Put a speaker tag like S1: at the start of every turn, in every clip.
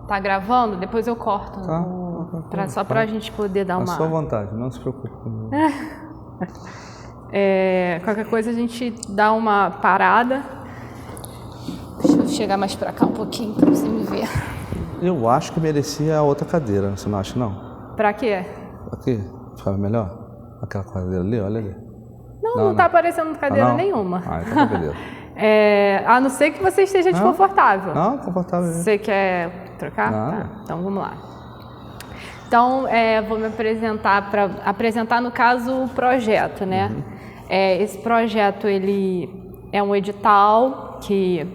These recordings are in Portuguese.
S1: Tá gravando? Depois eu corto.
S2: Tá.
S1: Só pra gente poder dar uma...
S2: À sua vontade, não se preocupe.
S1: Qualquer coisa a gente dá uma parada. Deixa eu chegar mais pra cá um pouquinho pra você me ver.
S2: Eu acho que merecia a outra cadeira, você não acha, não?
S1: Pra quê?
S2: Aqui, ficava melhor? Aquela cadeira ali, olha ali.
S1: Não tá aparecendo cadeira nenhuma.
S2: Então beleza.
S1: A não ser que você esteja desconfortável.
S2: Não, confortável.
S1: Você quer trocar? Tá, então vamos lá. Então, vou me apresentar, para apresentar, no caso, o projeto, né? Esse projeto, ele é um edital que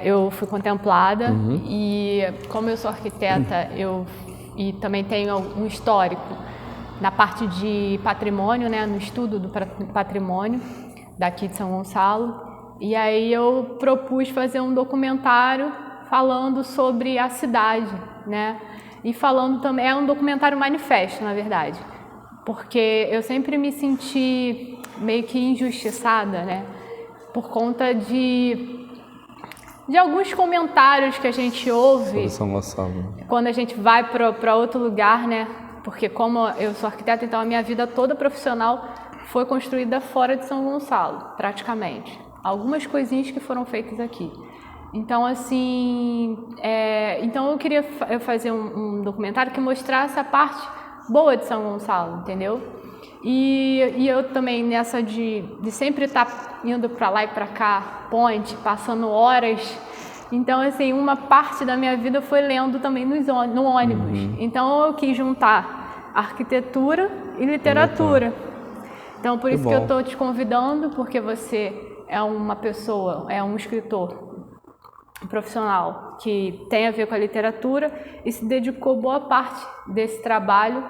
S1: eu fui contemplada e, como eu sou arquiteta, e também tenho um histórico na parte de patrimônio, né? No estudo do patrimônio daqui de São Gonçalo. E aí eu propus fazer um documentário falando sobre a cidade, né? E falando também, é um documentário manifesto, na verdade, porque eu sempre me senti meio que injustiçada, né? Por conta de alguns comentários que a gente ouve quando a gente vai para outro lugar, né? Porque como eu sou arquiteta, então a minha vida toda profissional foi construída fora de São Gonçalo, praticamente. Algumas coisinhas que foram feitas aqui. Então, assim, então eu queria fazer um documentário que mostrasse a parte boa de São Gonçalo, entendeu? E eu também, nessa de sempre estar indo para lá e para cá, ponte, passando horas. Então, assim, uma parte da minha vida foi lendo também no ônibus. Então, eu quis juntar arquitetura e literatura. Então, por isso que eu estou te convidando, porque você é uma pessoa, é um escritor profissional que tem a ver com a literatura e se dedicou boa parte desse trabalho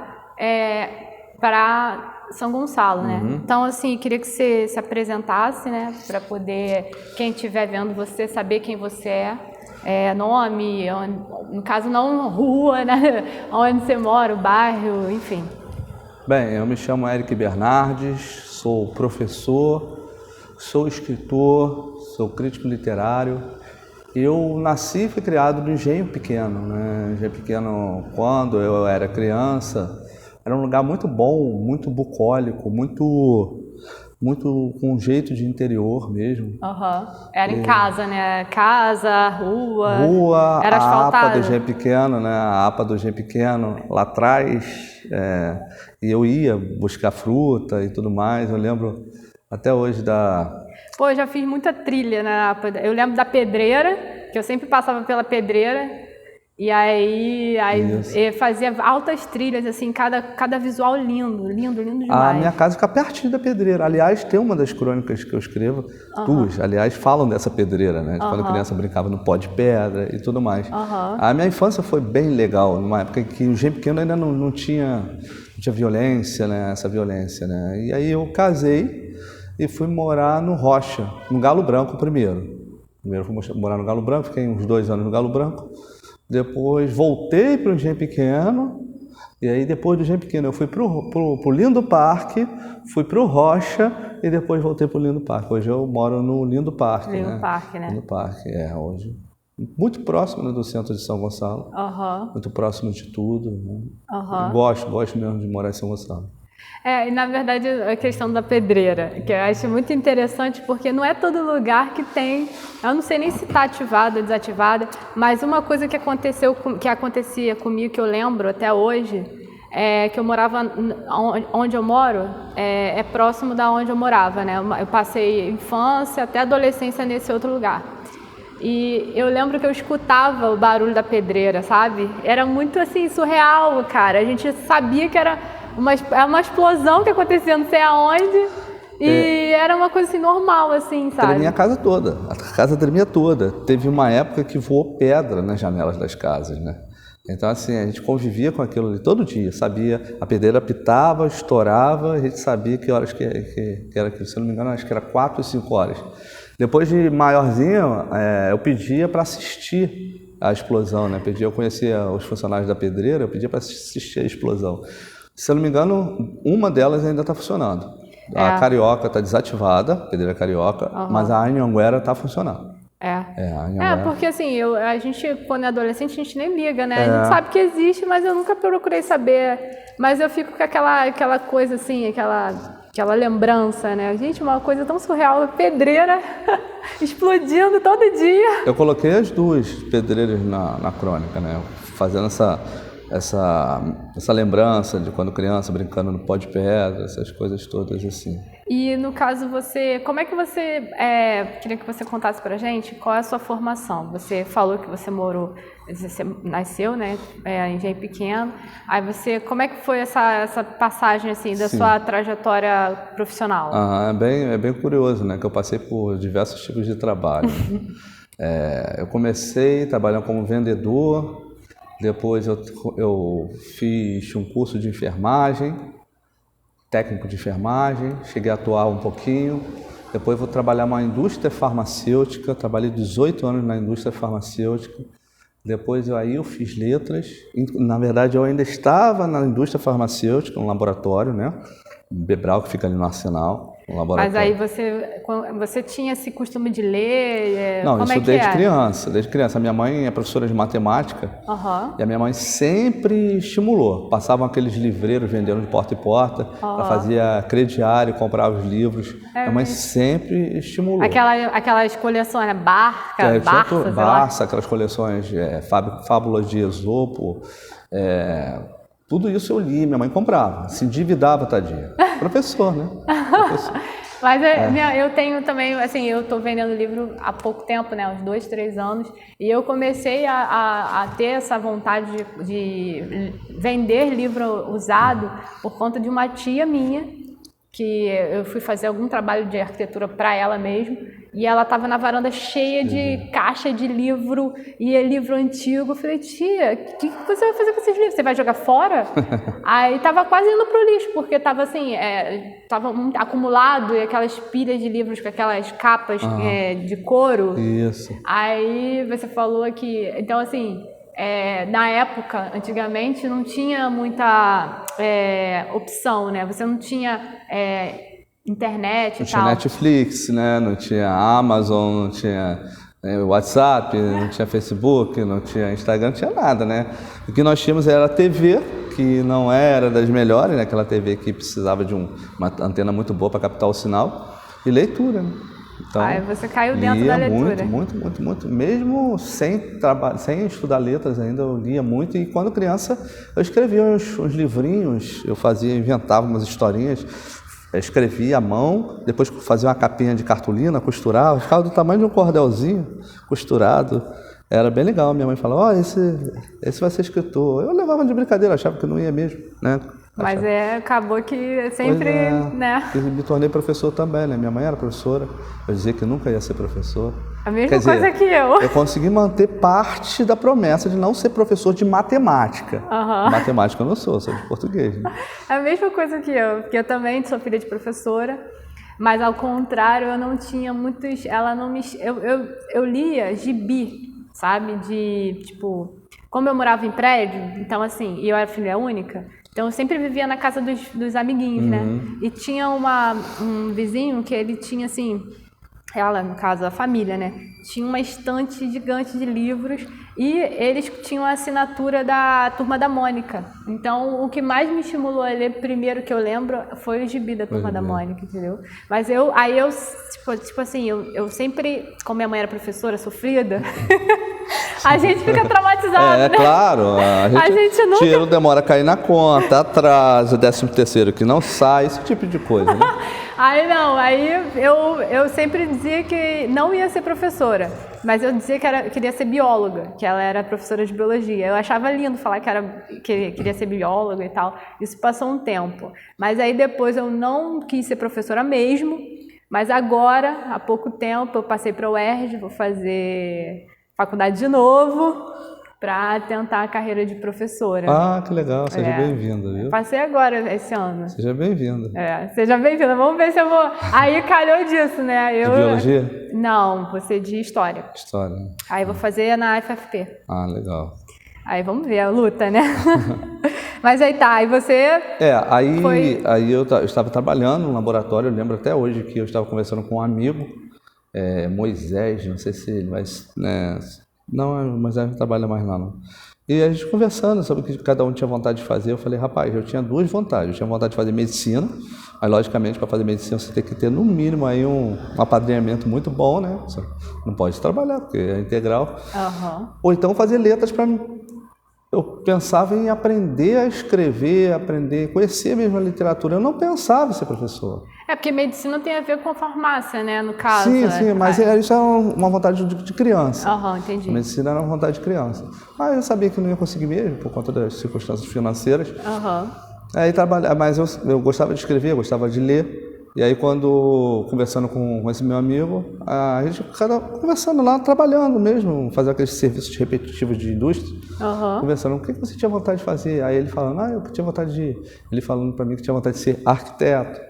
S1: para São Gonçalo, né? Então, assim, queria que você se apresentasse, né? Para poder, quem estiver vendo você, saber quem você é, nome, no caso não rua, né? Onde você mora, o bairro, enfim.
S2: Bem, eu me chamo Eric Bernardes, sou professor, sou escritor, sou crítico literário. Eu nasci e fui criado no Engenho Pequeno, né? Engenho Pequeno, quando eu era criança, era um lugar muito bom, muito bucólico, muito com jeito de interior mesmo.
S1: Era em casa, né? Casa,
S2: rua,
S1: era asfaltado.
S2: A APA do Engenho Pequeno, né? A APA do Engenho Pequeno, lá atrás. E eu ia buscar fruta e tudo mais. Eu lembro até hoje
S1: Pô, eu já fiz muita trilha na APA. Eu lembro da Pedreira, que eu sempre passava pela Pedreira. E aí fazia altas trilhas, assim, cada visual lindo demais.
S2: A minha casa fica pertinho da Pedreira. Aliás, tem uma das crônicas que eu escrevo, duas, aliás, falam dessa pedreira, né? Quando a criança brincava no pó de pedra e tudo mais. A minha infância foi bem legal, numa época que o Engenho Pequeno ainda não tinha violência, né? Essa violência, né? E aí eu casei e fui morar no Rocha, no Galo Branco primeiro. Primeiro fui morar no Galo Branco, fiquei uns 2 anos no Galo Branco. Depois voltei para o Engenho Pequeno, e aí depois do Engenho Pequeno eu fui para o Lindo Parque, fui para o Rocha e depois voltei para o Lindo Parque. Hoje eu moro no Lindo Parque.
S1: Lindo Parque, né?
S2: Lindo Parque, hoje. Muito próximo, né, do centro de São Gonçalo, muito próximo de tudo. Né? Gosto mesmo de morar em São Gonçalo.
S1: E na verdade a questão da pedreira, que eu acho muito interessante, porque não é todo lugar que tem, eu não sei nem se está ativada ou desativada, mas uma coisa que acontecia comigo, que eu lembro até hoje, que eu morava, onde eu moro, é próximo da onde eu morava, né? Eu passei infância até adolescência nesse outro lugar. E eu lembro que eu escutava o barulho da pedreira, sabe? Era muito assim, surreal, cara. A gente sabia que era uma explosão que acontecia não sei aonde. E era uma coisa assim, normal, assim, sabe?
S2: Tremia a casa toda. A casa tremia toda. Teve uma época que voou pedra nas janelas das casas, né? Então, assim, a gente convivia com aquilo ali todo dia, sabia, a pedreira apitava, estourava, a gente sabia que horas que era aquilo. Se eu não me engano, acho que era 4 ou 5 horas. Depois de maiorzinho, eu pedia para assistir a explosão, né? Eu conhecia os funcionários da pedreira, eu pedia para assistir a explosão. Se eu não me engano, uma delas ainda está funcionando. A Carioca está desativada, a pedreira Carioca, mas a Anhanguera está funcionando.
S1: Porque assim, a gente, quando é adolescente, a gente nem liga, né? A gente sabe que existe, mas eu nunca procurei saber. Mas eu fico com aquela coisa assim, aquela lembrança, né? Gente, uma coisa tão surreal, pedreira explodindo todo dia.
S2: Eu coloquei as duas pedreiras na crônica, né? Fazendo essa lembrança de quando criança, brincando no pó de pedra, essas coisas todas assim.
S1: E no caso como é que você, queria que você contasse pra gente qual é a sua formação? Você falou que você nasceu, né, em Engenho Pequeno, aí como é que foi essa passagem assim da sua trajetória profissional?
S2: É bem curioso, né, que eu passei por diversos tipos de trabalho. Eu comecei trabalhando como vendedor. Depois eu fiz um curso de enfermagem, técnico de enfermagem, cheguei a atuar um pouquinho. Depois vou trabalhar numa indústria farmacêutica, trabalhei 18 anos na indústria farmacêutica. Depois eu fiz letras. Na verdade, eu ainda estava na indústria farmacêutica, no laboratório, né? Bebral, que fica ali no Arsenal.
S1: Mas aí você tinha esse costume de ler?
S2: Não, isso desde criança. Desde criança. A minha mãe é professora de matemática e a minha mãe sempre estimulou. Passavam aqueles livreiros vendendo de porta em porta, ela fazia crediário, comprava os livros. Minha mãe sempre estimulou.
S1: Aquelas coleções, né? Barça,
S2: aquelas coleções, fábulas de Esopo. Tudo isso eu li, minha mãe comprava, se endividava, tadinha. Professor, né?
S1: Mas eu tenho também, assim, eu estou vendendo livro há pouco tempo, né? Uns 2, 3 anos, e eu comecei a ter essa vontade de vender livro usado por conta de uma tia minha, que eu fui fazer algum trabalho de arquitetura para ela mesmo, e ela estava na varanda cheia de caixa de livro, e livro antigo. Eu falei, tia, o que você vai fazer com esses livros? Você vai jogar fora? Aí estava quase indo pro lixo, porque estava assim, estava acumulado, e aquelas pilhas de livros com aquelas capas de couro.
S2: Isso.
S1: Aí você falou que, então assim, na época, antigamente, não tinha muita opção, né? Você não tinha internet e tal.
S2: Não tinha Netflix, né? Não tinha Amazon, não tinha WhatsApp, não tinha Facebook, não tinha Instagram, não tinha nada, né? O que nós tínhamos era a TV, que não era das melhores, né? Aquela TV que precisava de uma antena muito boa para captar o sinal, e leitura, né? Então,
S1: você caiu dentro da leitura.
S2: Muito. Mesmo sem estudar letras ainda, eu lia muito. E quando criança, eu escrevia uns livrinhos, inventava umas historinhas, escrevia à mão, depois fazia uma capinha de cartolina, costurava, ficava do tamanho de um cordelzinho costurado. Era bem legal. Minha mãe falava, esse vai ser escritor. Eu levava de brincadeira, achava que não ia mesmo, né?
S1: Mas acabou que sempre, né?
S2: Eu me tornei professor também, né? Minha mãe era professora, eu dizia que nunca ia ser professor.
S1: A mesma coisa que eu.
S2: Eu consegui manter parte da promessa de não ser professor de matemática. Matemática eu não sou de português. Né?
S1: A mesma coisa que eu, porque eu também sou filha de professora, mas ao contrário, eu não tinha muitos... Eu lia gibi, sabe? Tipo, como eu morava em prédio, então assim, e eu era filha única... Então, eu sempre vivia na casa dos amiguinhos, né? E tinha um vizinho que ele tinha, assim... Ela, no caso, a família, né? Tinha uma estante gigante de livros e eles tinham a assinatura da Turma da Mônica. Então, o que mais me estimulou a ler, primeiro que eu lembro, foi o gibi da Turma da Mônica, entendeu? Mas eu sempre, como minha mãe era professora, sofrida, a gente fica traumatizado, né?
S2: Claro. A gente nunca... Dinheiro demora a cair na conta, atraso, 13º que não sai, esse tipo de coisa, né?
S1: Aí eu sempre dizia que não ia ser professora, mas eu dizia que queria ser bióloga, que ela era professora de biologia. Eu achava lindo falar que queria ser bióloga e tal. Isso passou um tempo. Mas aí depois eu não quis ser professora mesmo, mas agora, há pouco tempo, eu passei para a UERJ, vou fazer faculdade de novo, para tentar a carreira de professora.
S2: Ah, que legal. Seja bem-vinda, viu?
S1: Passei agora, esse ano.
S2: Seja bem-vinda.
S1: Seja bem-vinda. Vamos ver se eu vou... Aí calhou disso, né?
S2: De biologia?
S1: Não, vou ser de história.
S2: História.
S1: Aí vou fazer na FFP.
S2: Ah, legal.
S1: Aí vamos ver a luta, né? Mas aí tá, aí você...
S2: Aí eu estava trabalhando no laboratório, eu lembro até hoje que eu estava conversando com um amigo, Moisés, não sei se ele vai... Né, não, Moisés não trabalha mais lá, não. E a gente conversando sobre o que cada um tinha vontade de fazer, eu falei, rapaz, eu tinha duas vontades. Eu tinha vontade de fazer medicina, mas logicamente para fazer medicina você tem que ter no mínimo aí um apadrinhamento muito bom, né? Você não pode trabalhar, porque é integral.
S1: Uhum.
S2: Ou então fazer letras para mim. Eu pensava em aprender a escrever, conhecer mesmo a literatura. Eu não pensava em ser professor.
S1: Porque medicina tem a ver com farmácia, né, no caso.
S2: Sim, mas isso é uma vontade de criança.
S1: Entendi.
S2: A medicina era uma vontade de criança. Mas eu sabia que não ia conseguir mesmo, por conta das circunstâncias financeiras. Aí mas eu gostava de escrever, eu gostava de ler. E aí, conversando com esse meu amigo, a gente conversando lá, trabalhando mesmo, fazendo aqueles serviços repetitivos de indústria, conversando, o que você tinha vontade de fazer? Aí ele falando, eu tinha vontade de... Ele falando para mim que tinha vontade de ser arquiteto.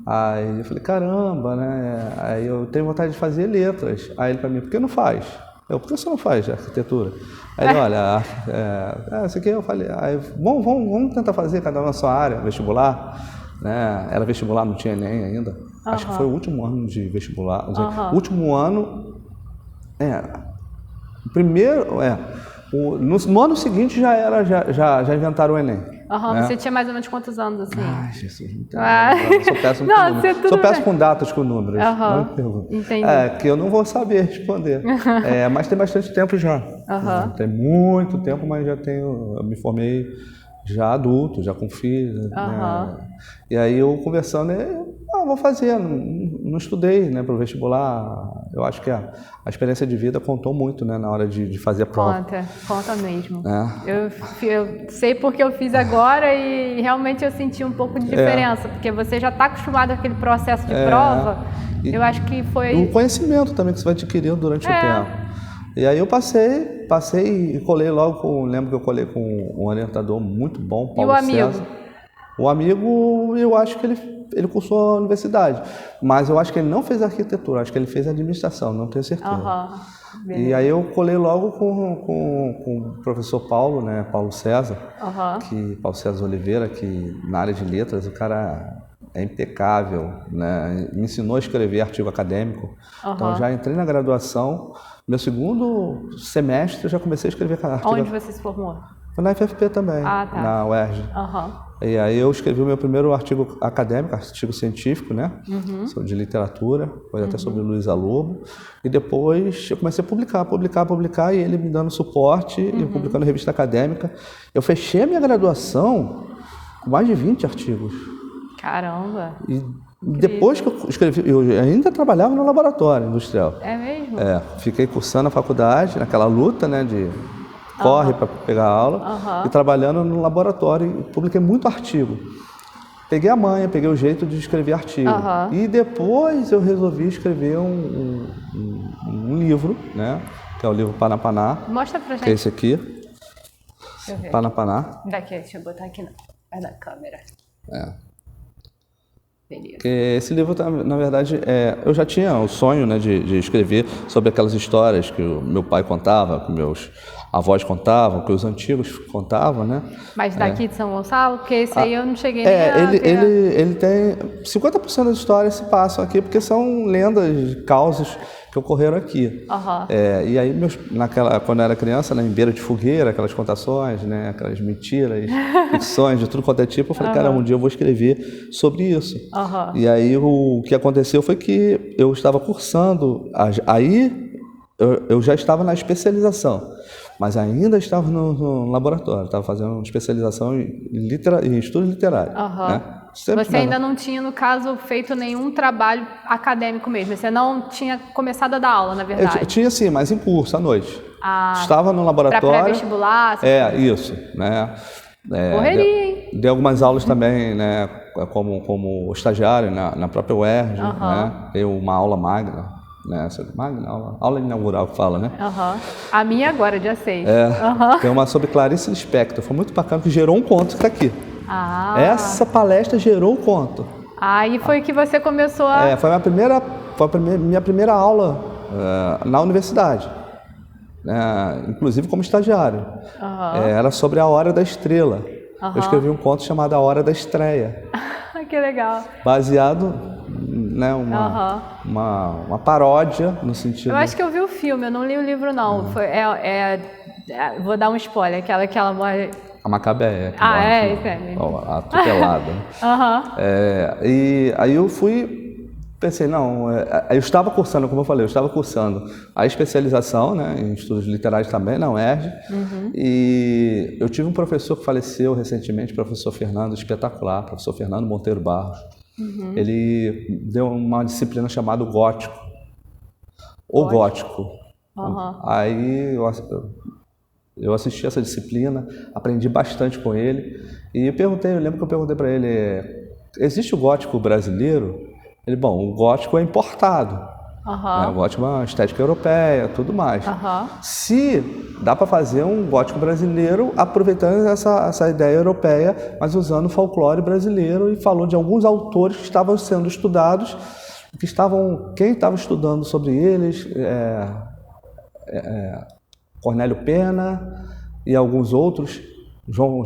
S2: Aí eu falei, caramba, né? Aí eu tenho vontade de fazer letras. Aí ele para mim, por que não faz? Por que você não faz arquitetura? Aí ele, olha, isso aqui eu falei, vamos tentar fazer cada um na sua área, vestibular. Né? Era vestibular, não tinha Enem ainda. Acho que foi o último ano de vestibular. Último ano. No ano seguinte já inventaram o Enem. Né?
S1: Você tinha mais ou menos quantos anos assim?
S2: Ai, Jesus, sou péssimo com números. Sou péssimo com datas com números. Não me pergunta.
S1: Entendi.
S2: Que eu não vou saber responder. Mas tem bastante tempo já. Tem muito tempo, mas eu me formei já adulto, já com filho. Né? E aí eu conversando, vou fazer, não estudei, né, para o vestibular. Eu acho que a experiência de vida contou muito, né, na hora de fazer a prova.
S1: Conta mesmo. Eu sei porque eu fiz agora e realmente eu senti um pouco de diferença, porque você já está acostumado com aquele processo de prova. Eu acho que foi...
S2: O conhecimento também que você vai adquirindo durante o tempo. E aí eu passei e colei logo lembro que eu colei com um orientador muito bom, Paulo César. E o amigo? O amigo, eu acho que ele cursou a universidade, mas eu acho que ele não fez arquitetura, acho que ele fez administração, não tenho certeza. E aí eu colei logo com o professor Paulo, né, Paulo César, Paulo César Oliveira, que na área de letras o cara é impecável, né, me ensinou a escrever artigo acadêmico. Então já entrei na graduação, meu segundo semestre eu já comecei a escrever artigo.
S1: Onde você se formou?
S2: Foi na FFP também, na UERJ. E aí eu escrevi o meu primeiro artigo acadêmico, artigo científico, né? De literatura, foi até sobre Luísa Lobo. E depois eu comecei a publicar, e ele me dando suporte, e publicando revista acadêmica. Eu fechei a minha graduação com mais de 20 artigos.
S1: Caramba!
S2: E depois que eu escrevi, eu ainda trabalhava no laboratório industrial.
S1: É mesmo?
S2: Fiquei cursando a faculdade, naquela luta, né, de... corre para pegar aula, e trabalhando no laboratório, publiquei muito artigo. Peguei a manha, peguei o jeito de escrever artigo. E depois eu resolvi escrever um livro, né, que é o livro Panapaná.
S1: Mostra pra gente.
S2: Que é esse aqui.
S1: Deixa eu ver.
S2: Panapaná.
S1: Daqui, deixa eu botar aqui na câmera.
S2: Porque esse livro, na verdade, eu já tinha o sonho, né, de escrever sobre aquelas histórias que o meu pai contava, que meus avós contavam, que os antigos contavam, né? Mas
S1: daqui de São Gonçalo? Porque esse aí eu não cheguei nem a...
S2: Ele tem... 50% das histórias se passam aqui, porque são lendas, causos que ocorreram aqui. E aí, quando eu era criança, né, em beira de fogueira, aquelas contações, né, aquelas mentiras, ficções de tudo quanto é tipo, eu falei, caramba, um dia eu vou escrever sobre isso. E aí, o que aconteceu foi que eu estava cursando, aí eu já estava na especialização, mas ainda estava no laboratório, estava fazendo uma especialização em estudo literário. Né?
S1: Você ainda não tinha, no caso, feito nenhum trabalho acadêmico mesmo? Você não tinha começado a dar aula, na verdade?
S2: Eu tinha sim, mas em curso, à noite. Estava no laboratório.
S1: Para pré-vestibular?
S2: Isso. Né?
S1: Correria, hein?
S2: Dei algumas aulas também, né, como estagiário na própria UERJ. Né? Dei uma aula magna. Aula inaugural que fala, né?
S1: A minha agora, dia 6.
S2: Tem uma sobre Clarice Lispector, foi muito bacana, que gerou um conto que está aqui. Essa palestra gerou um conto.
S1: E foi que você começou a...
S2: Foi minha primeira aula na universidade, inclusive como estagiário. Era sobre a Hora da Estrela. Eu escrevi um conto chamado A Hora da Estreia.
S1: Que legal.
S2: Baseado né? Uma paródia no sentido...
S1: Eu acho que eu vi o filme, eu não li o livro não. Vou dar um spoiler, aquela que ela morre...
S2: A Macabeia. A tutelada. E aí eu pensei, não, eu estava cursando, como eu falei, a especialização, né, em estudos literários também, na UERJ, e eu tive um professor que faleceu recentemente, professor Fernando, espetacular, professor Fernando Monteiro Barros. Ele deu uma disciplina chamada Gótico, ou Gótico. Aí eu assisti essa disciplina, aprendi bastante com ele, e eu lembro que eu perguntei para ele, existe o gótico brasileiro? Ele, bom, o gótico é importado, né? O gótico é uma estética europeia, tudo mais. Se dá para fazer um gótico brasileiro aproveitando essa ideia europeia, mas usando o folclore brasileiro, e falou de alguns autores que estavam sendo estudados, quem estava estudando sobre eles, Cornélio Pena e alguns outros, João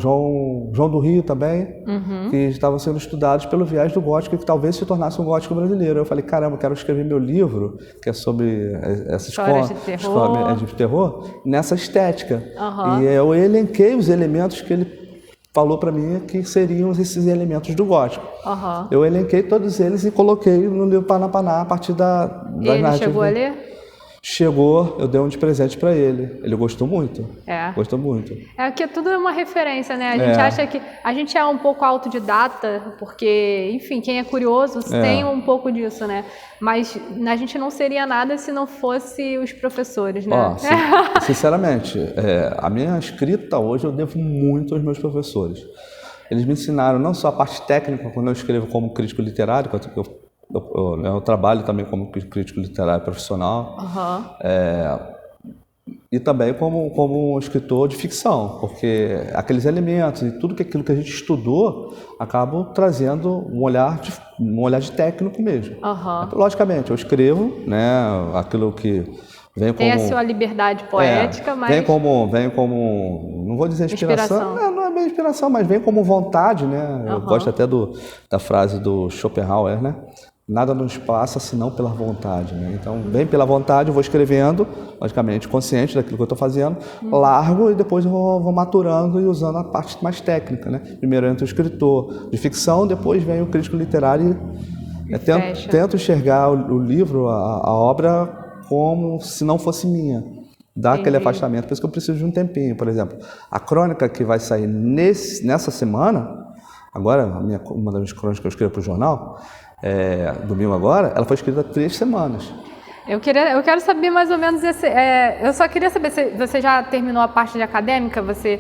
S2: do Rio também, que estavam sendo estudados pelo viés do gótico, que talvez se tornasse um gótico brasileiro. Eu falei, caramba, eu quero escrever meu livro, que é sobre essa escola de terror, nessa estética. E eu elenquei os elementos que ele falou para mim que seriam esses elementos do gótico. Eu elenquei todos eles e coloquei no livro Panapaná a partir das
S1: narrativas. Ele chegou a ler?
S2: Chegou, eu dei um de presente para ele. Ele gostou muito. Gostou muito.
S1: Que tudo é uma referência, né? A gente acha que a gente é um pouco autodidata, porque, enfim, quem é curioso tem um pouco disso, né? Mas a gente não seria nada se não fosse os professores, né?
S2: Sinceramente, a minha escrita hoje eu devo muito aos meus professores. Eles me ensinaram não só a parte técnica, quando eu escrevo como crítico literário, eu trabalho também como crítico literário profissional, e também como escritor de ficção, porque aqueles elementos e tudo aquilo que a gente estudou acabam trazendo um olhar de técnico mesmo. Logicamente, eu escrevo, né, aquilo que vem como...
S1: Tem a sua liberdade poética, mas...
S2: Vem como, não vou dizer inspiração. Não é bem inspiração, mas vem como vontade, né? Eu gosto até da frase do Schopenhauer, né? Nada nos passa senão pela vontade, né? Então, vem pela vontade, eu vou escrevendo, logicamente, consciente daquilo que eu estou fazendo, largo e depois eu vou maturando e usando a parte mais técnica, né? Primeiro entra o escritor de ficção, depois vem o crítico literário e tento enxergar o livro, a obra, como se não fosse minha. Dá aquele afastamento, por isso que eu preciso de um tempinho. Por exemplo, a crônica que vai sair nessa semana, agora, uma das crônicas que eu escrevo para o jornal, domingo agora, ela foi escrita há 3 semanas.
S1: Eu quero saber mais ou menos eu só queria saber se você já terminou a parte de acadêmica, você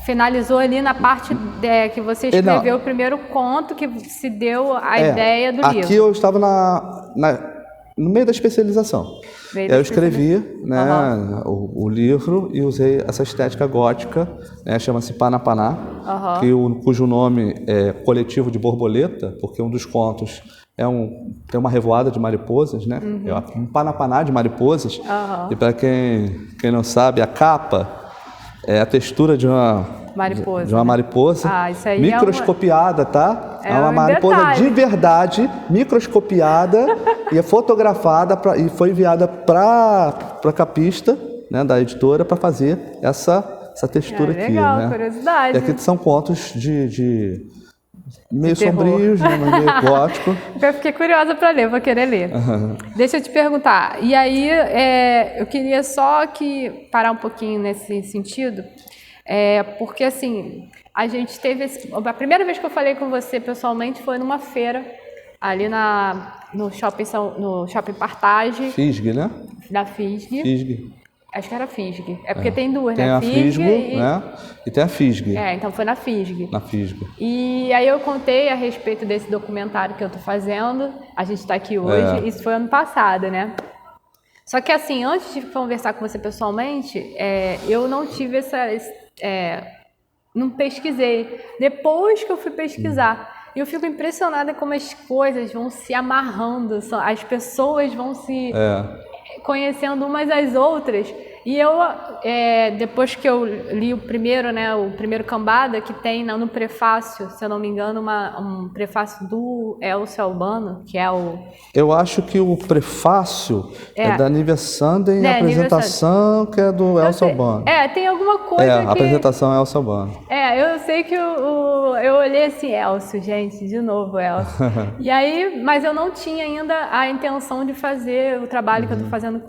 S1: finalizou ali na parte que você escreveu o primeiro conto, que se deu a ideia do livro.
S2: Aqui eu estava no meio da especialização. Eu escrevi, né, o livro e usei essa estética gótica, né, chama-se Panapaná, cujo nome é Coletivo de Borboleta, porque um dos contos tem uma revoada de mariposas, né? Um panapaná de mariposas. E para quem não sabe, a capa é a textura de uma mariposa microscopiada, tá? É uma mariposa de verdade, microscopiada, e é fotografada e foi enviada para a capista, né, da editora, para fazer essa textura aqui.
S1: Legal,
S2: né?
S1: Curiosidade.
S2: E aqui são contos de meio sombrios, né, meio gótico.
S1: Eu fiquei curiosa para ler, vou querer ler. Deixa eu te perguntar. E aí, eu queria só parar um pouquinho nesse sentido, porque assim, a gente teve a primeira vez que eu falei com você pessoalmente foi numa feira ali no shopping Partage.
S2: Fisg, né?
S1: Da Fisg.
S2: Fisg.
S1: Acho que era Fisg. Porque tem duas,
S2: tem
S1: né?
S2: A Fisgo, né? E tem a Fisg.
S1: Então foi na Fisg.
S2: Na Fisg.
S1: E aí eu contei a respeito desse documentário que eu tô fazendo. A gente está aqui hoje. Isso foi ano passado, né? Só que assim, antes de conversar com você pessoalmente, eu não tive não pesquisei. Depois que eu fui pesquisar. E eu fico impressionada como as coisas vão se amarrando, as pessoas vão se conhecendo umas às outras. E eu, depois que eu li o primeiro, né, o primeiro Cambada, que tem no prefácio, se eu não me engano, um prefácio do Elcio Albano, que é o...
S2: Eu acho que o prefácio é da Nívia Sanden e a apresentação que é do Elcio Albano.
S1: Tem alguma coisa
S2: a apresentação é Elcio Albano.
S1: Eu sei que eu olhei assim, Elcio, gente, de novo Elcio. E aí, mas eu não tinha ainda a intenção de fazer o trabalho que eu estou fazendo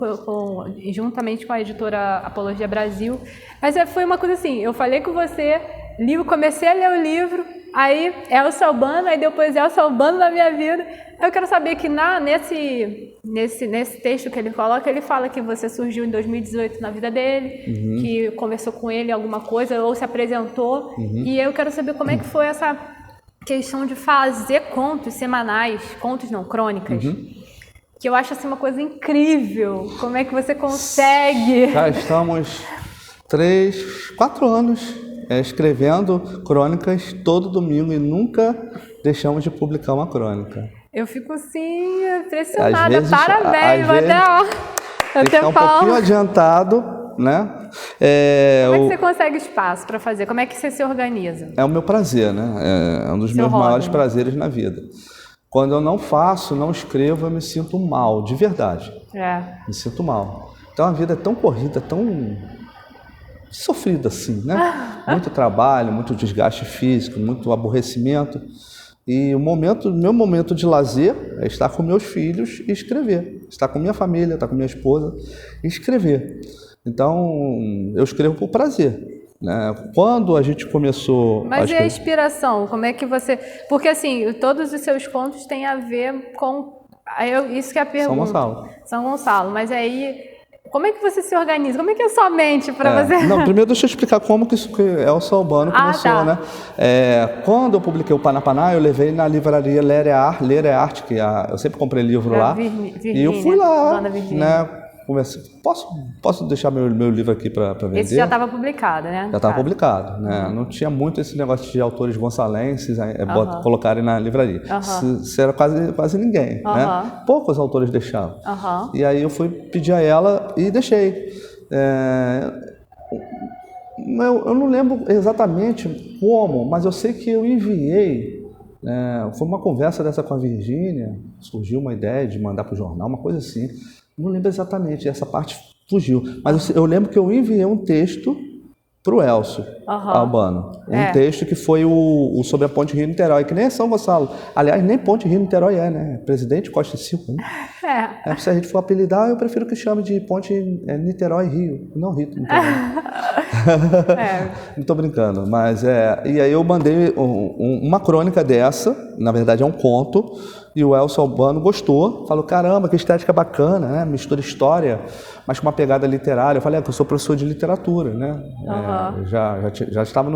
S1: juntamente com a editora Apologia Brasil, mas foi uma coisa assim, eu falei com você, comecei a ler o livro, aí Elcio Albano, aí depois Elcio Albano na minha vida. Eu quero saber que nesse texto que ele coloca, ele fala que você surgiu em 2018 na vida dele, que conversou com ele alguma coisa, ou se apresentou, e eu quero saber como é que foi essa questão de fazer contos semanais, crônicas, que eu acho assim uma coisa incrível. Como é que você consegue?
S2: Já estamos 4 anos escrevendo crônicas todo domingo e nunca deixamos de publicar uma crônica.
S1: Eu fico assim, impressionada. Parabéns,
S2: vai dar um pouquinho adiantado, né?
S1: Como é que você consegue espaço para fazer? Como é que você se organiza?
S2: É o meu prazer, né? É um dos meus maiores prazeres na vida. Quando eu não faço, não escrevo, eu me sinto mal, de verdade. Me sinto mal. Então a vida é tão corrida, tão sofrida assim, né? Muito trabalho, muito desgaste físico, muito aborrecimento. E meu momento de lazer é estar com meus filhos e escrever. Estar com minha família, estar com minha esposa e escrever. Então, eu escrevo por prazer. Quando a gente começou...
S1: Mas e a inspiração? Como é que você... Porque, assim, todos os seus contos têm a ver com... Isso que é a pergunta. São Gonçalo. Mas aí, como é que você se organiza? Como é que é a sua mente para você...
S2: Não, primeiro deixa eu explicar como que Elcio Albano começou, né? Quando eu publiquei o Panapaná, eu levei na livraria Ler é Arte, que eu sempre comprei livro lá.
S1: Virgínia,
S2: e eu fui lá, né? Posso deixar meu livro aqui para vender?
S1: Esse já estava publicado, né?
S2: Já estava publicado, né? Não tinha muito esse negócio de autores gonçalenses colocarem na livraria. Isso era quase ninguém, né? Poucos autores deixavam. E aí eu fui pedir a ela e deixei. Eu não lembro exatamente como, mas eu sei que eu enviei. Foi uma conversa dessa com a Virgínia, surgiu uma ideia de mandar para o jornal, uma coisa assim. Não lembro exatamente, essa parte fugiu. Mas eu lembro que eu enviei um texto para o Elcio Albano. Um texto que foi o sobre a Ponte Rio-Niterói, que nem é São Gonçalo. Aliás, nem Ponte Rio-Niterói né? Presidente Costa e Silva. Né? Se a gente for apelidar, eu prefiro que chame de Ponte Niterói-Rio, não Rio-Niterói. Não estou brincando, mas E aí eu mandei uma crônica dessa, na verdade é um conto, e o Elcio Albano gostou, falou, caramba, que estética bacana, né? Mistura história, mas com uma pegada literária. Eu falei, que eu sou professor de literatura, né? Já estava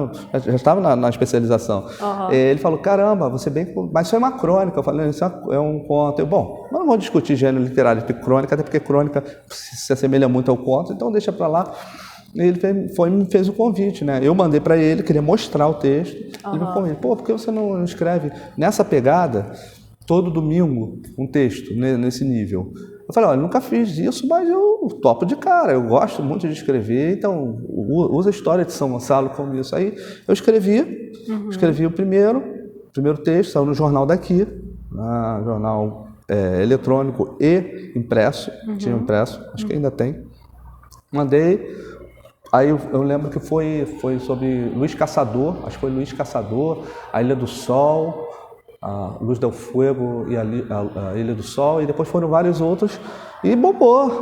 S2: na especialização. Ele falou, caramba, você bem... Mas isso é uma crônica. Eu falei, isso é um conto. Bom, não vamos discutir gênero literário de crônica, até porque crônica se assemelha muito ao conto, então deixa para lá. Ele me fez o convite, né? Eu mandei para ele, queria mostrar o texto. Ele me convidou, por que você não escreve nessa pegada... todo domingo, um texto nesse nível. Eu falei, olha, eu nunca fiz isso, mas eu topo de cara, eu gosto muito de escrever, então usa a história de São Gonçalo como isso. Aí eu escrevi o primeiro texto, saiu no jornal daqui, jornal eletrônico e impresso, tinha impresso, acho que ainda tem. Mandei, aí eu lembro que foi sobre Luiz Caçador, acho que foi Luiz Caçador, a Ilha do Sol, a Luz del Fuego e a Ilha do Sol, e depois foram vários outros, e bombou,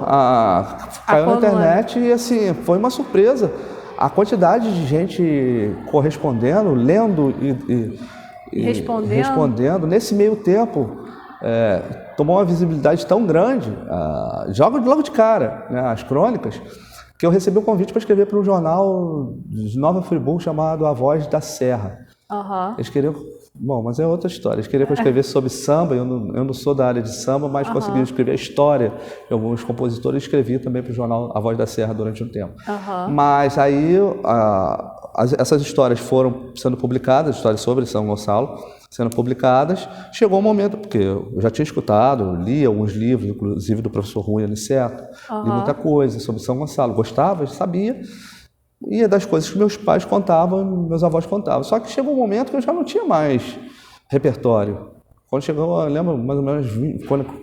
S2: caiu na internet, e assim, foi uma surpresa, a quantidade de gente correspondendo, lendo e respondendo, nesse meio tempo, tomou uma visibilidade tão grande, logo de cara, né, as crônicas, que eu recebi um convite para escrever para um jornal de Nova Friburgo chamado A Voz da Serra. Eles queriam... Bom, mas é outra história. Eles queriam que eu escrevesse sobre samba, eu não sou da área de samba, mas consegui escrever a história de alguns compositores e escrevi também para o jornal A Voz da Serra durante um tempo. Mas aí essas histórias foram sendo publicadas, histórias sobre São Gonçalo, sendo publicadas. Chegou um momento, porque eu já tinha escutado, li alguns livros, inclusive do professor Rui Aniceto, li muita coisa sobre São Gonçalo, gostava, sabia, e das coisas que meus pais contavam, meus avós contavam. Só que chegou um momento que eu já não tinha mais repertório. Quando chegou, eu lembro, mais ou menos,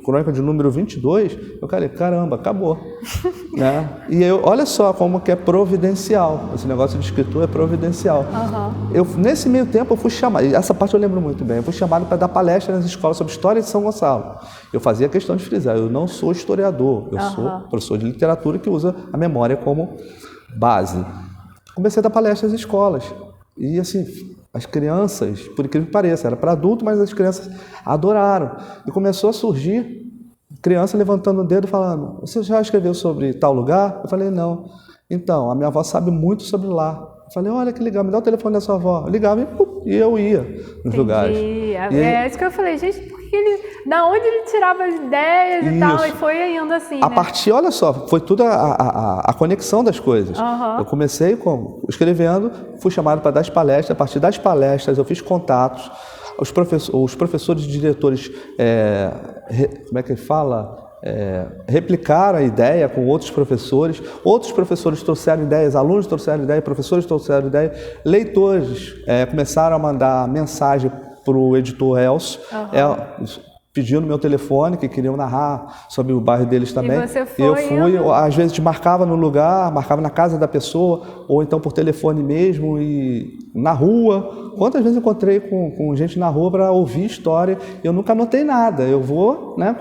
S2: crônica de número 22, eu falei, caramba, acabou. Né? E olha só como que é providencial, esse negócio de escritura é providencial. Nesse meio tempo, eu fui chamado, essa parte eu lembro muito bem, eu fui chamado para dar palestra nas escolas sobre história de São Gonçalo. Eu fazia questão de frisar, eu não sou historiador, eu sou professor de literatura que usa a memória como base. Comecei a dar palestra nas escolas. E assim, as crianças, por incrível que pareça, era para adulto, mas as crianças adoraram. E começou a surgir criança levantando o dedo falando, você já escreveu sobre tal lugar? Eu falei, não. Então, a minha avó sabe muito sobre lá. Eu falei, olha que legal, me dá o telefone da sua avó. Eu ligava e eu ia nos lugares.
S1: É isso que eu falei, gente, da onde ele tirava as ideias e tal, e foi indo assim,
S2: A partir, olha só, foi tudo a conexão das coisas. Eu comecei escrevendo, fui chamado para dar as palestras, a partir das palestras eu fiz contatos, os professores e diretores, como é que fala? Replicaram a ideia com outros professores trouxeram ideias, alunos trouxeram ideias, professores trouxeram ideias, leitores começaram a mandar mensagem para o editor Elcio, pedindo meu telefone, que queriam narrar sobre o bairro deles também.
S1: E você foi?
S2: Eu fui, às vezes marcava no lugar, marcava na casa da pessoa, ou então por telefone mesmo, e na rua. Quantas vezes eu encontrei com gente na rua para ouvir história, eu nunca anotei nada. Eu vou, né,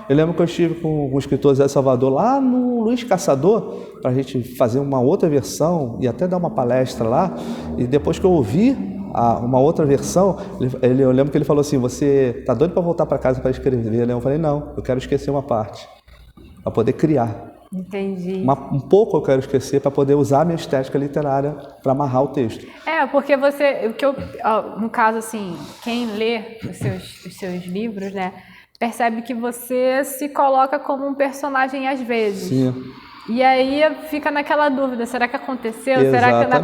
S2: eu lembro que eu estive com o escritor Zé Salvador lá no Luiz Caçador, para a gente fazer uma outra versão e até dar uma palestra lá, e depois que eu ouvi uma outra versão, eu lembro que ele falou assim, você tá doido para voltar para casa para escrever, né? Eu falei, não, eu quero esquecer uma parte, para poder criar.
S1: Entendi.
S2: Um pouco eu quero esquecer para poder usar a minha estética literária para amarrar o texto.
S1: Porque no caso, assim, quem lê os seus livros, né, percebe que você se coloca como um personagem às vezes.
S2: Sim.
S1: E aí fica naquela dúvida, será que aconteceu?
S2: Exatamente.
S1: Será que não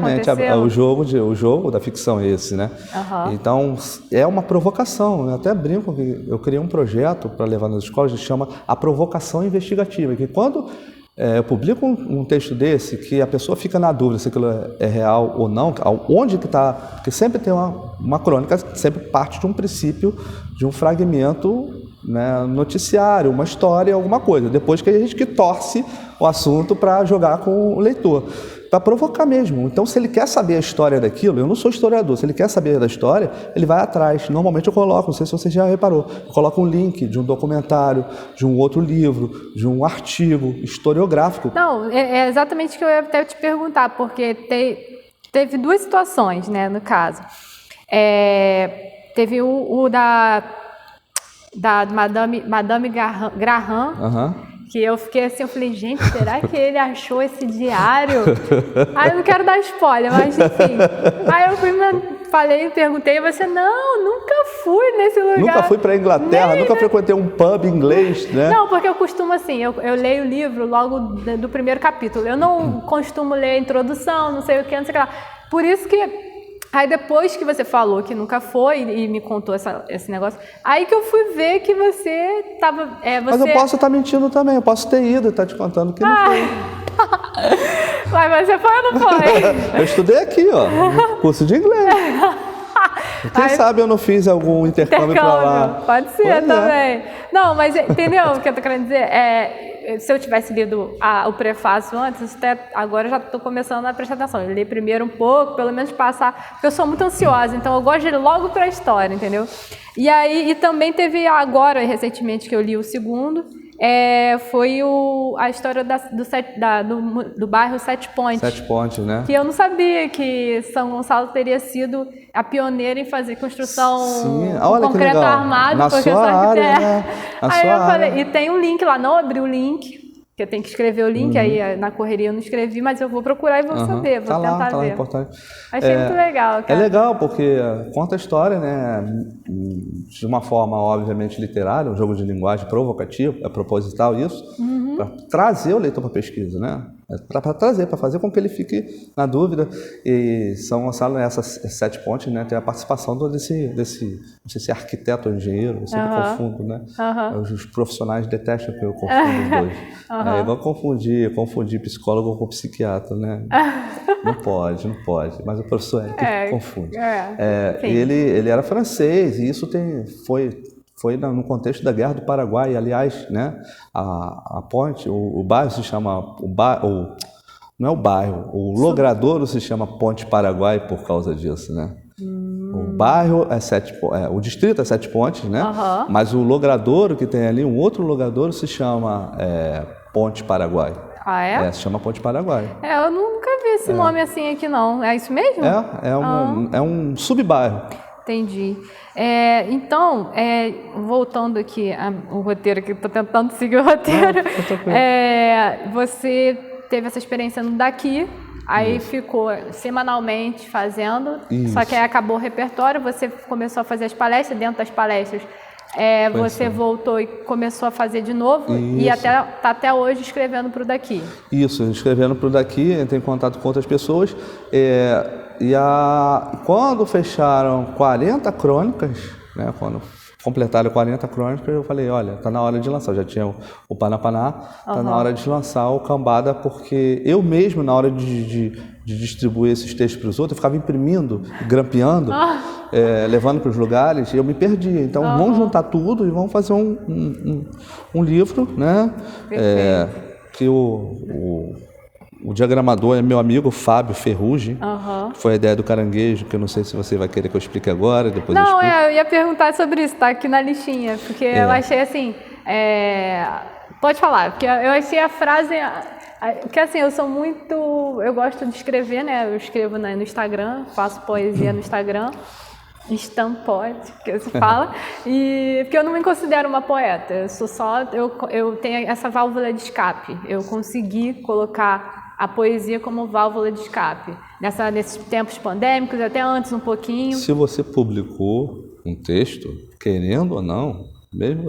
S1: aconteceu?
S2: O jogo da ficção é esse, né? Então, é uma provocação. Eu até brinco que eu criei um projeto para levar nas escolas que chama A Provocação Investigativa, que quando eu publico um texto desse, que a pessoa fica na dúvida se aquilo é real ou não, onde que está, porque sempre tem uma crônica, sempre parte de um princípio, de um fragmento, né, noticiário, uma história, alguma coisa. Depois que a gente que torce o assunto para jogar com o leitor, para provocar mesmo. Então, se ele quer saber a história daquilo, eu não sou historiador, se ele quer saber da história, ele vai atrás. Normalmente eu coloco, não sei se você já reparou, eu coloco um link de um documentário, de um outro livro, de um artigo historiográfico.
S1: Não, é exatamente o que eu ia até te perguntar, porque teve duas situações, né, no caso. Teve o da Madame Graham, que eu fiquei assim, eu falei, gente, será que ele achou esse diário? Aí eu não quero dar spoiler, mas enfim. Aí eu perguntei, e você, não, nunca fui nesse lugar.
S2: Nunca fui para a Inglaterra, nunca frequentei um pub inglês, né?
S1: Não, porque eu costumo assim, eu leio o livro logo do primeiro capítulo. Eu não costumo ler a introdução, não sei o que, não sei o que lá. Por isso que... Aí depois que você falou que nunca foi e me contou esse negócio, aí que eu fui ver que você estava...
S2: Mas eu posso estar mentindo também, eu posso ter ido e estar te contando que não foi.
S1: Mas você foi ou não foi?
S2: Eu estudei aqui, curso de inglês. Quem sabe eu não fiz algum intercâmbio para lá.
S1: Pode ser também. Não, mas entendeu o que eu tô querendo dizer? Se eu tivesse lido o prefácio antes, agora eu já estou começando a prestar atenção. Eu li primeiro um pouco, pelo menos passar, porque eu sou muito ansiosa, então eu gosto de ir logo para a história, entendeu? E aí, também teve agora, recentemente, que eu li o segundo, foi a história do bairro Sete Pontes.
S2: Sete Pontes, né?
S1: Que eu não sabia que São Gonçalo teria sido a pioneira em fazer construção com concreto armado.
S2: Na sua área, né?
S1: Aí eu falei, e tem um link lá, não abri o link, que eu tenho que escrever o link, aí na correria eu não escrevi, mas eu vou procurar e vou saber, vou tentar ver.
S2: Lá, importante.
S1: Achei muito legal, cara.
S2: É legal, porque conta a história, né, de uma forma, obviamente, literária, um jogo de linguagem provocativo, é proposital isso, para trazer o leitor para a pesquisa, né? Para trazer, para fazer com que ele fique na dúvida. E São Gonçalo, nessas 7 pontes, né, tem a participação desse, não sei se é arquiteto ou engenheiro, eu sempre confundo, né? Os profissionais detestam que eu confundo os dois. É igual confundir psicólogo com psiquiatra, né? Não pode. Mas o professor confunde. Ele era francês, e isso foi no contexto da Guerra do Paraguai. Aliás, né, a ponte, o bairro se chama, não é o bairro, o logradouro se chama Ponte Paraguai por causa disso, né? O bairro o distrito é 7 pontes, né? Mas o logradouro que tem ali, um outro logradouro se chama Ponte Paraguai.
S1: Ah, é?
S2: Se chama Ponte Paraguai.
S1: Eu nunca vi esse nome assim aqui, não. É isso mesmo?
S2: É um subbairro.
S1: Entendi. Então, voltando aqui o roteiro, que estou tentando seguir o roteiro, você teve essa experiência no daqui, aí ficou semanalmente fazendo, só que aí acabou o repertório, você começou a fazer as palestras, dentro das palestras você voltou e começou a fazer de novo. Isso. E está até hoje escrevendo para o daqui. Isso,
S2: escrevendo para o daqui, entrei em contato com outras pessoas. Quando fecharam 40 crônicas, né, quando completaram 40 crônicas, eu falei, olha, está na hora de lançar. Eu já tinha o Panapaná, está na hora de lançar o Cambada, porque eu mesmo, na hora de distribuir esses textos para os outros, eu ficava imprimindo, grampeando, levando para os lugares, e eu me perdia. Então, vamos juntar tudo e vamos fazer um livro, né? Que o diagramador é meu amigo Fábio Ferrugem, que foi a ideia do caranguejo, que eu não sei se você vai querer que eu explique agora, depois
S1: não, eu ia perguntar sobre isso, tá aqui na listinha, porque eu achei assim, pode falar, porque eu achei a frase, porque assim, eu gosto de escrever, né, eu escrevo no Instagram, faço poesia no Instagram, estampote, que se fala, e porque eu não me considero uma poeta, eu tenho essa válvula de escape, eu consegui colocar a poesia como válvula de escape, nesses tempos pandêmicos, até antes um pouquinho.
S2: Se você publicou um texto, querendo ou não, mesmo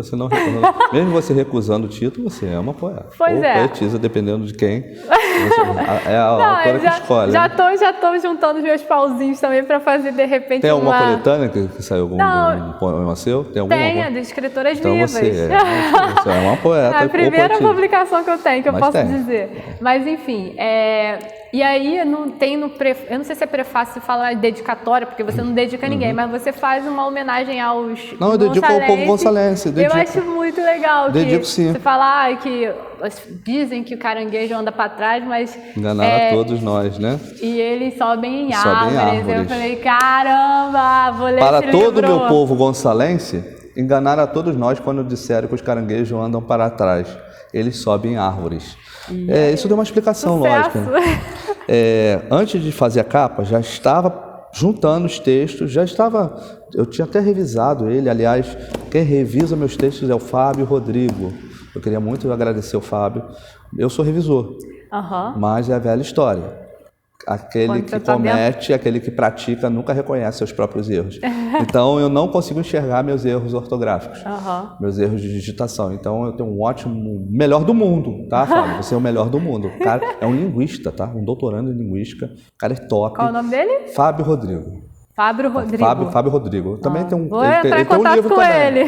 S2: você recusando o título, você é uma poeta.
S1: Pois
S2: ou poetisa, dependendo de quem. É a autora que escolhe.
S1: Já tô juntando os meus pauzinhos também para fazer, de repente,
S2: Tem alguma coletânea que saiu algum poema seu?
S1: Tem, de escritoras vivas.
S2: Você é uma poeta.
S1: É a primeira publicação que eu tenho, que eu posso dizer. Mas, enfim, e aí, eu não sei se é prefácio se falar dedicatória, porque você não dedica a ninguém, mas você faz uma homenagem aos
S2: Não, eu dedico ao povo gonçalense.
S1: Eu acho muito legal
S2: que sim.
S1: Você fala que dizem que o caranguejo anda para trás, mas...
S2: Enganaram a todos nós, né?
S1: E eles sobem em árvores. Eu falei, caramba, vou ler
S2: Para
S1: esse
S2: todo o
S1: livro.
S2: meu povo gonçalense, enganaram a todos nós quando disseram que os caranguejos andam para trás. Eles sobem em árvores. Isso deu uma explicação lógica. Antes de fazer a capa, já estava juntando os textos, eu tinha até revisado ele. Aliás, quem revisa meus textos é o Fábio Rodrigo. Eu queria muito agradecer ao Fábio. Eu sou revisor, mas é a velha história. Aquele que comete, aquele que pratica, nunca reconhece seus próprios erros. Então, eu não consigo enxergar meus erros ortográficos, meus erros de digitação. Então, eu tenho melhor do mundo, tá, Fábio? Você é o melhor do mundo. O cara é um linguista, tá? Um doutorando em linguística. O cara é top.
S1: Qual o nome dele?
S2: Fábio Rodrigo.
S1: Fábio Rodrigo.
S2: Fábio Rodrigo. Também tem
S1: Vou entrar em contato com ele.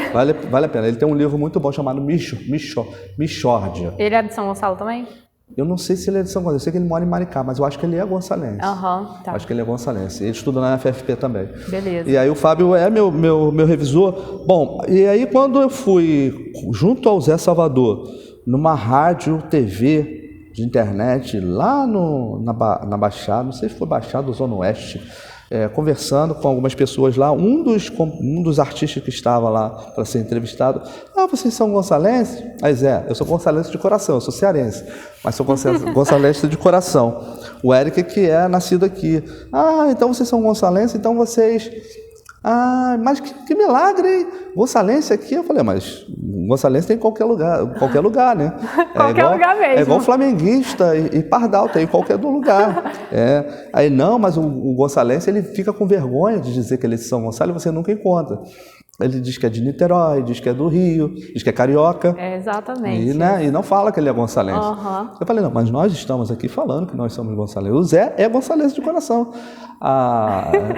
S2: Vale a pena. Ele tem um livro muito bom chamado Michórdia.
S1: Ele é de São Gonçalo também?
S2: Eu não sei se ele é de São Gonçalo, eu sei que ele mora em Maricá, mas eu acho que ele é gonçalense.
S1: Tá.
S2: Acho que ele é gonçalense. Ele estuda na FFP também.
S1: Beleza.
S2: E aí o Fábio é meu revisor. Bom, e aí quando eu fui junto ao Zé Salvador, numa rádio, TV de internet, lá na Baixada, não sei se foi Baixada ou Zona Oeste, conversando com algumas pessoas lá, um dos artistas que estava lá para ser entrevistado, vocês são gonçalenses? Mas eu sou gonçalense de coração, eu sou cearense, mas sou gonçalense de coração. O Eric que é nascido aqui. Então vocês são gonçalenses, então vocês... mas que milagre, hein? Gonçalense aqui? Eu falei, mas gonçalense tem em qualquer lugar, né?
S1: Lugar mesmo.
S2: É igual flamenguista e pardal, tem em qualquer lugar. Aí não, mas o gonçalense, ele fica com vergonha de dizer que eles são Gonçalo e você nunca encontra. Ele diz que é de Niterói, diz que é do Rio, diz que é carioca.
S1: Exatamente.
S2: E não fala que ele é gonçalense. Eu falei, não, mas nós estamos aqui falando que nós somos gonçalenses. O Zé é gonçalense de coração.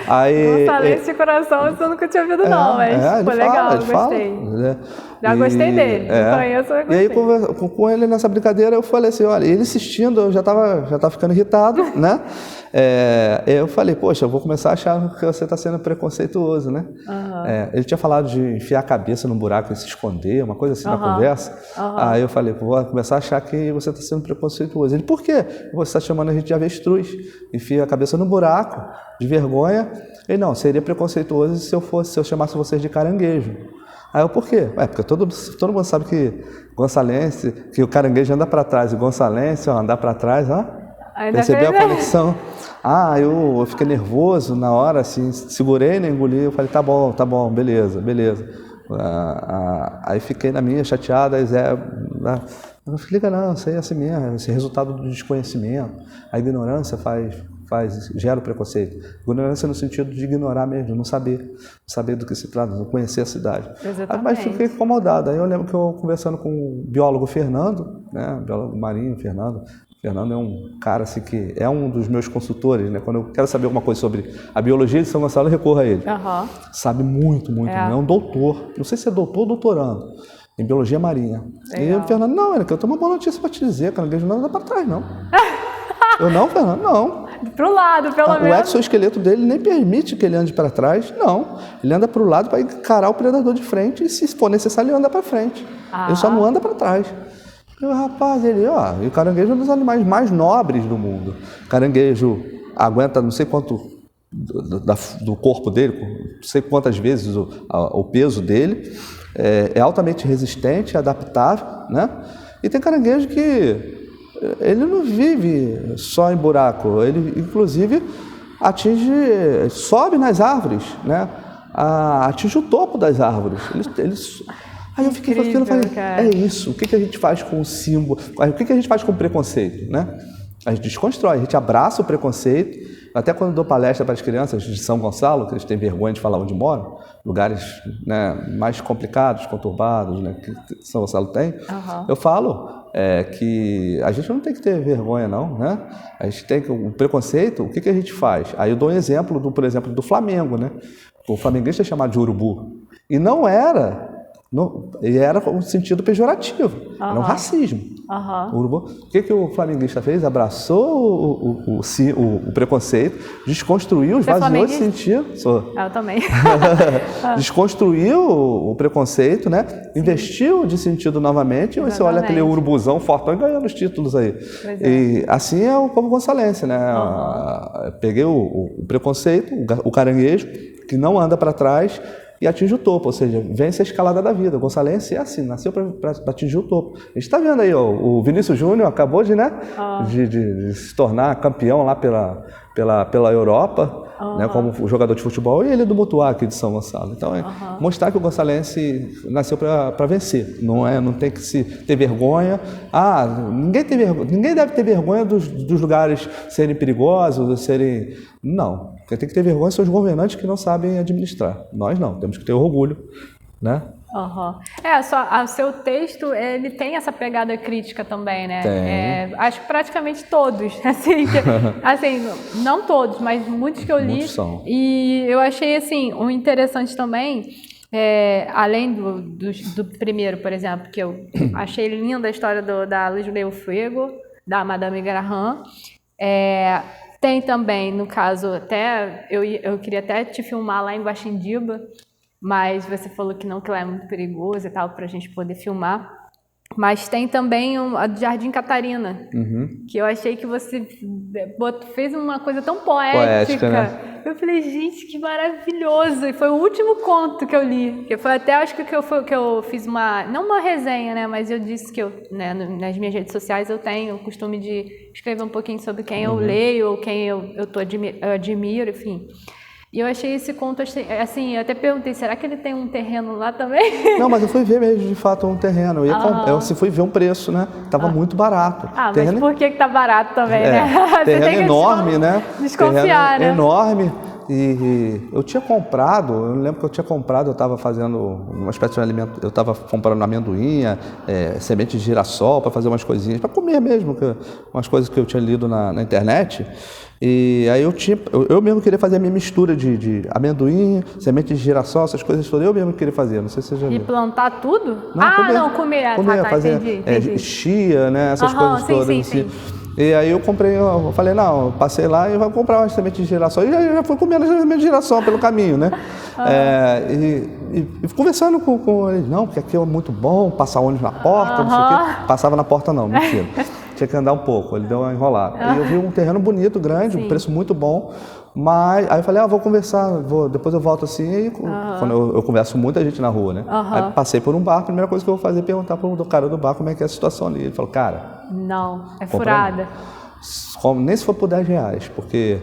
S1: Gonçalense de coração, eu nunca tinha ouvido não, mas foi legal, gostei. Já gostei dele, não conheço, eu gostei.
S2: E aí, com ele nessa brincadeira, eu falei assim, olha, ele insistindo, eu já estava ficando irritado, né? Eu falei, poxa, eu vou começar a achar que você está sendo preconceituoso, né? Ele tinha falado de enfiar a cabeça no buraco e se esconder, uma coisa assim na conversa. Aí eu falei, vou começar a achar que você está sendo preconceituoso. Ele, por quê? Você está chamando a gente de avestruz, enfia a cabeça no buraco, de vergonha. Ele, não, seria preconceituoso se eu chamasse vocês de caranguejo. Aí eu, por quê? Porque todo mundo sabe que gonçalense, que o caranguejo anda para trás, e gonçalense, andar para trás, percebeu a conexão? Eu fiquei nervoso na hora, assim, segurei, né, engoli, eu falei, tá bom, beleza. Aí fiquei na minha, chateada, aí Zé, não liga não, isso aí é assim mesmo, esse resultado do desconhecimento, a ignorância gera o preconceito. Ignorância no sentido de ignorar mesmo, não saber do que se trata, não conhecer a cidade.
S1: Exatamente.
S2: Mas fiquei incomodado. Aí eu lembro que eu conversando com o biólogo Fernando, né, biólogo marinho Fernando é um cara assim que é um dos meus consultores, né? Quando eu quero saber alguma coisa sobre a biologia de São Gonçalo, eu recorro a ele. Sabe muito, é um doutor. Não sei se é doutor ou doutorando em biologia marinha. Legal. E o Fernando, não, eu tenho uma boa notícia para te dizer, caranguejo não anda para trás, não. Eu não, Fernando, não.
S1: Pro lado, pelo menos.
S2: O exoesqueleto dele nem permite que ele ande para trás, não. Ele anda para o lado para encarar o predador de frente e, se for necessário, ele anda para frente. Ele só não anda para trás. E o rapaz, e o caranguejo é um dos animais mais nobres do mundo. O caranguejo aguenta não sei quanto do corpo dele, não sei quantas vezes o peso dele, é altamente resistente, adaptável, né? E tem caranguejo que ele não vive só em buraco, ele inclusive sobe nas árvores, né? Atinge o topo das árvores. Aí eu fiquei com aquilo e falei, é isso, o que a gente faz com o símbolo, o que a gente faz com o preconceito, né? A gente desconstrói, a gente abraça o preconceito. Até quando dou palestra para as crianças de São Gonçalo, que eles têm vergonha de falar onde moram, lugares, né, mais complicados, conturbados, né, que São Gonçalo tem, eu falo que a gente não tem que ter vergonha, não, né? A gente tem que, o preconceito, o que a gente faz? Aí eu dou um exemplo, por exemplo, do Flamengo, né? O flamenguista é chamado de urubu. E não era... E era um sentido pejorativo, era um racismo. O que o flamenguista fez? Abraçou o preconceito, desconstruiu, esvaziou esse sentido.
S1: Eu também.
S2: Desconstruiu o preconceito, né? Investiu de sentido novamente. E você olha aquele urubuzão fortão e ganhando os títulos aí. E assim é o povo gonçalense, né? Peguei o preconceito, o caranguejo, que não anda para trás, e atinge o topo, ou seja, vence a escalada da vida. O gonçalense é assim, nasceu para atingir o topo. A gente está vendo aí, o Vinícius Júnior acabou de se tornar campeão lá pela Europa, né, como jogador de futebol, e ele é do Mutuá aqui de São Gonçalo. Então, mostrar que o gonçalense nasceu para vencer, não tem que ter vergonha. Ninguém deve ter vergonha dos lugares serem perigosos, Não. Quem tem que ter vergonha são os governantes que não sabem administrar. Nós não, temos que ter orgulho, né?
S1: O seu texto, ele tem essa pegada crítica também, né? Acho que praticamente todos, assim, não todos, mas muitos que eu li.
S2: Muitos são.
S1: E eu achei, assim, o interessante também, além do primeiro, por exemplo, que eu achei linda a história da Luz Leo Fuego, da Madame Graham. Tem também, no caso, até eu queria até te filmar lá em Guaxindiba, mas você falou que não, que lá é muito perigoso e tal, para a gente poder filmar. Mas tem também a do Jardim Catarina, que eu achei que você fez uma coisa tão poética. Né? Eu falei, gente, que maravilhoso! E foi o último conto que eu li. Que foi até, acho que eu fiz não uma resenha, né? Mas eu disse que nas minhas redes sociais eu tenho o costume de escrever um pouquinho sobre quem eu leio ou quem eu admiro, enfim. E eu achei esse conto, assim, eu até perguntei, será que ele tem um terreno lá também?
S2: Não, mas eu fui ver mesmo, de fato, um terreno. Eu fui ver um preço, né? Tava muito barato.
S1: Mas por que tá barato também, né?
S2: Terreno enorme, né?
S1: Desconfiar,
S2: terreno
S1: né?
S2: Enorme. E eu tinha comprado, eu lembro que eu tinha comprado, eu estava fazendo uma espécie de alimento, eu estava comprando amendoim, semente de girassol para fazer umas coisinhas, para comer mesmo, umas coisas que eu tinha lido na internet. E aí eu mesmo queria fazer a minha mistura de amendoim, semente de girassol, essas coisas todas, eu mesmo queria fazer, não sei se você já viu.
S1: E plantar tudo?
S2: Não,
S1: comer.
S2: Fazer
S1: entendi.
S2: Chia, né, essas coisas todas.
S1: Sim.
S2: E aí eu falei, não, eu passei lá e vou comprar uma semente de girassol. E já fui comendo a semente de girassol pelo caminho, né? E conversando com ele, não, porque aqui é muito bom, passar ônibus na porta, não sei o quê. Passava na porta não, mentira. Tinha que andar um pouco, ele deu uma enrolada. E eu vi um terreno bonito, grande, um preço muito bom. Mas aí eu falei, vou conversar, depois eu volto assim, e quando eu converso com muita gente na rua, né? Aí passei por um bar, a primeira coisa que eu vou fazer é perguntar pro cara do bar como é que é a situação ali. Ele falou, cara...
S1: Não, é furada.
S2: Nem se for por R$10, porque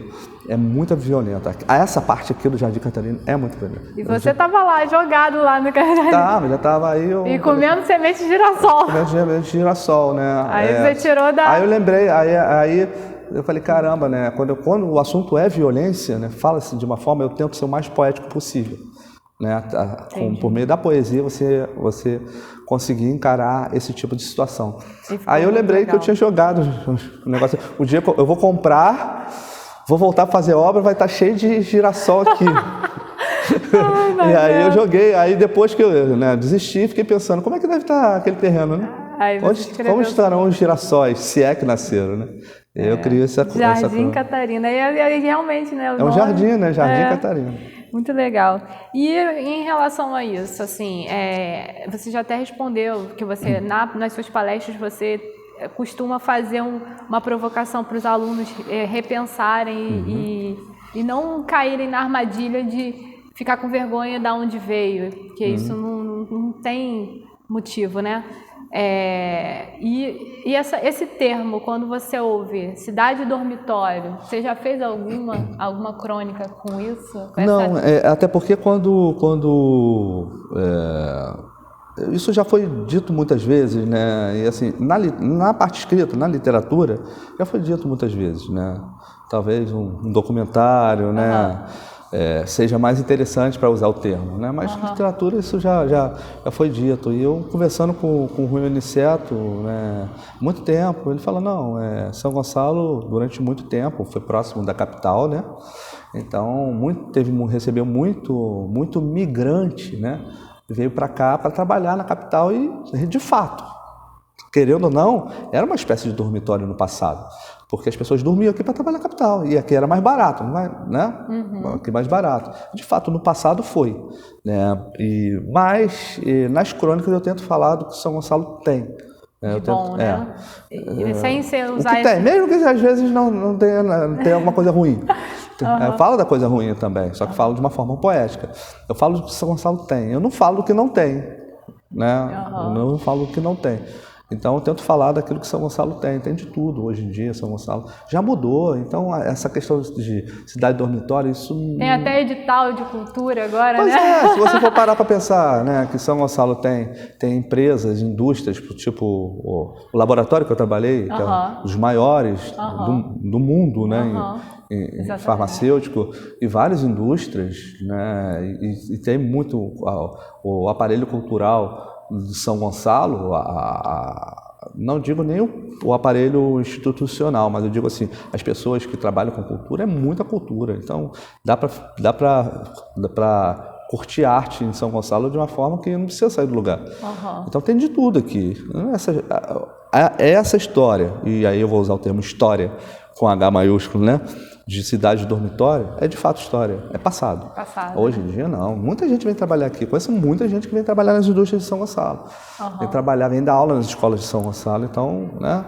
S2: é muito violenta. Essa parte aqui do Jardim Catarina é muito violenta.
S1: E você estava lá, jogado lá no Jardim.
S2: Já estava aí.
S1: E comendo semente de girassol.
S2: Comendo semente de girassol, né?
S1: Aí você tirou da...
S2: Aí eu lembrei, aí eu falei, caramba, né? Quando o assunto é violência, né? Fala-se de uma forma, eu tento ser o mais poético possível. Né? Por meio da poesia, você conseguir encarar esse tipo de situação. Aí eu lembrei que eu tinha jogado o negócio. O dia que eu vou comprar, vou voltar a fazer obra, vai estar cheio de girassol aqui. E aí eu joguei. Aí depois que eu desisti, fiquei pensando, como é que deve estar aquele terreno, né? Como estarão os girassóis, se é que nasceram, né? Eu criei essa
S1: Jardim Catarina. E realmente, né?
S2: É um jardim, né? Jardim Catarina.
S1: Muito legal. E em relação a isso, assim, você já até respondeu que você, nas suas palestras, você costuma fazer uma provocação para os alunos repensarem e não caírem na armadilha de ficar com vergonha de onde veio, porque isso não tem motivo, né? Esse termo, quando você ouve cidade dormitório, você já fez alguma crônica com isso?
S2: Não, até porque isso já foi dito muitas vezes, né? E assim, na parte escrita, na literatura, já foi dito muitas vezes, né? Talvez um documentário, né? Seja mais interessante para usar o termo, né? Mas literatura isso já foi dito. E eu conversando com o Rui Aniceto, né, muito tempo, ele falou, não, São Gonçalo durante muito tempo foi próximo da capital, né? Então recebeu muito migrante, né? Veio para cá para trabalhar na capital e de fato, querendo ou não, era uma espécie de dormitório no passado. Porque as pessoas dormiam aqui para trabalhar na capital, e aqui era mais barato, né? Aqui mais barato. De fato, no passado foi, né? Mas nas crônicas eu tento falar do que São Gonçalo tem.
S1: Né? E sem usar
S2: o que tem, mesmo que às vezes não tenha alguma coisa ruim. Eu falo da coisa ruim também, só que falo de uma forma poética. Eu falo do que São Gonçalo tem, eu não falo do que não tem, né? Eu não falo do que não tem. Então eu tento falar daquilo que São Gonçalo tem de tudo hoje em dia. São Gonçalo já mudou, então essa questão de cidade dormitório, isso...
S1: Tem até edital de cultura agora,
S2: pois
S1: né?
S2: Se você for parar para pensar, né, que São Gonçalo tem empresas, indústrias, tipo o laboratório que eu trabalhei, que é os maiores do mundo, né, em farmacêutico, e várias indústrias, né, e tem muito o aparelho cultural de São Gonçalo, não digo nem o aparelho institucional, mas eu digo assim, as pessoas que trabalham com cultura, é muita cultura, então dá para curtir arte em São Gonçalo de uma forma que não precisa sair do lugar. Então tem de tudo aqui. Essa história, e aí eu vou usar o termo história com H maiúsculo, né? De cidade de dormitório, é de fato história, é passado. Hoje em dia não, muita gente vem trabalhar aqui, conheço muita gente que vem trabalhar nas indústrias de São Gonçalo, vem dar aula nas escolas de São Gonçalo, então, né,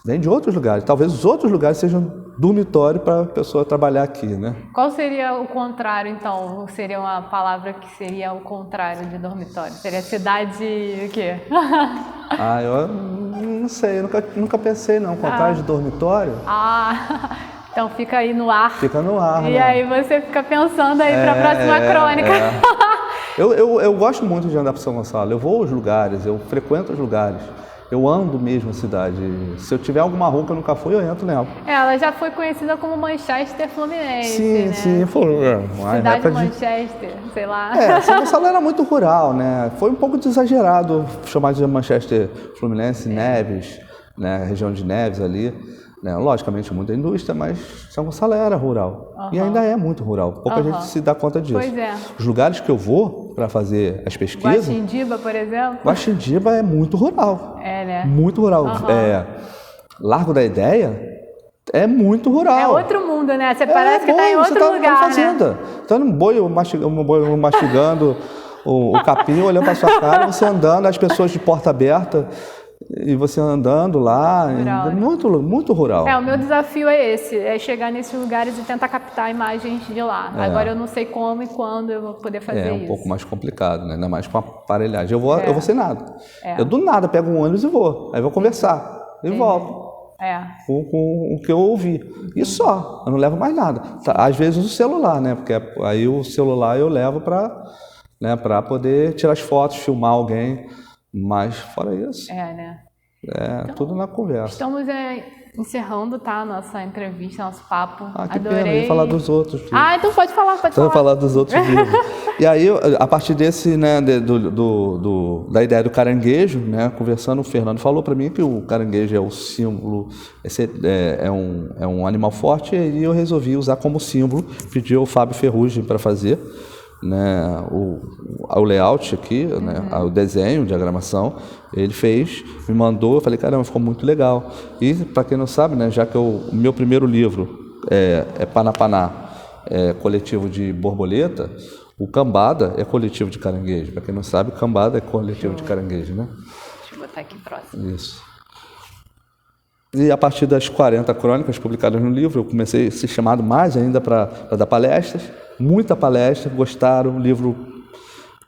S2: vem de outros lugares, talvez os outros lugares sejam dormitório para a pessoa trabalhar aqui, né.
S1: Qual seria o contrário, então? Seria uma palavra que seria o contrário de dormitório? Seria cidade o quê?
S2: Eu não sei, eu nunca pensei não, contrário de dormitório?
S1: Então fica aí no ar.
S2: Fica no ar,
S1: E
S2: né?
S1: aí você fica pensando aí para a próxima crônica.
S2: Eu gosto muito de andar para São Gonçalo. Eu vou aos lugares, eu frequento os lugares. Eu ando mesmo a cidade. Se eu tiver alguma rua que eu nunca fui, eu entro nela.
S1: Ela já foi conhecida como Manchester Fluminense,
S2: sim,
S1: né?
S2: Sim, foi.
S1: Cidade de Manchester, sei lá.
S2: São Gonçalo era muito rural, né? Foi um pouco exagerado chamar de Manchester Fluminense, Neves, né? Região de Neves ali. Né? Logicamente, muita indústria, mas São Gonçalo era rural. E ainda é muito rural. Pouca gente se dá conta disso.
S1: Pois é.
S2: Os lugares que eu vou para fazer as pesquisas...
S1: Guaxindiba, por exemplo?
S2: Guaxindiba é muito rural.
S1: É, né?
S2: Muito rural. Largo da Ideia é muito rural.
S1: É outro mundo, né? Você parece que está em outro lugar,
S2: tá fazenda. Tá num boi mastigando o capim, olhando para sua cara, você andando, as pessoas de porta aberta... E você andando lá, muito rural.
S1: O meu desafio é esse, é chegar nesses lugares e tentar captar imagens de lá. Agora eu não sei como e quando eu vou poder fazer isso.
S2: É um pouco mais complicado, né? Ainda mais com a aparelhagem. Eu vou sem nada. Eu do nada pego um ônibus e vou. Aí vou conversar e volto. Com o que eu ouvi. E só, eu não levo mais nada. Às vezes o celular, né? Porque aí o celular eu levo para poder tirar as fotos, filmar alguém. Mas fora isso, então, tudo na conversa.
S1: Estamos encerrando, tá, a nossa entrevista, nosso papo.
S2: Que
S1: Adorei.
S2: pena, eu ia falar dos outros.
S1: Então pode falar,
S2: Então eu falar dos outros livros. E aí, a partir desse, né, da ideia do caranguejo, né, conversando, o Fernando falou para mim que o caranguejo é o símbolo, é um animal forte, e eu resolvi usar como símbolo, pedi ao Fábio Ferrugem para fazer. Né, o layout aqui, né, o desenho, diagramação, ele fez, me mandou, eu falei, caramba, ficou muito legal. E, para quem não sabe, né, já que o meu primeiro livro é Panapaná, coletivo de borboleta, o Cambada é coletivo de caranguejo. Para quem não sabe, Cambada é coletivo de caranguejo, né?
S1: Deixa eu botar aqui próximo.
S2: Isso. E a partir das 40 crônicas publicadas no livro, eu comecei a ser chamado mais ainda para dar palestras. Muita palestra, gostaram, o livro,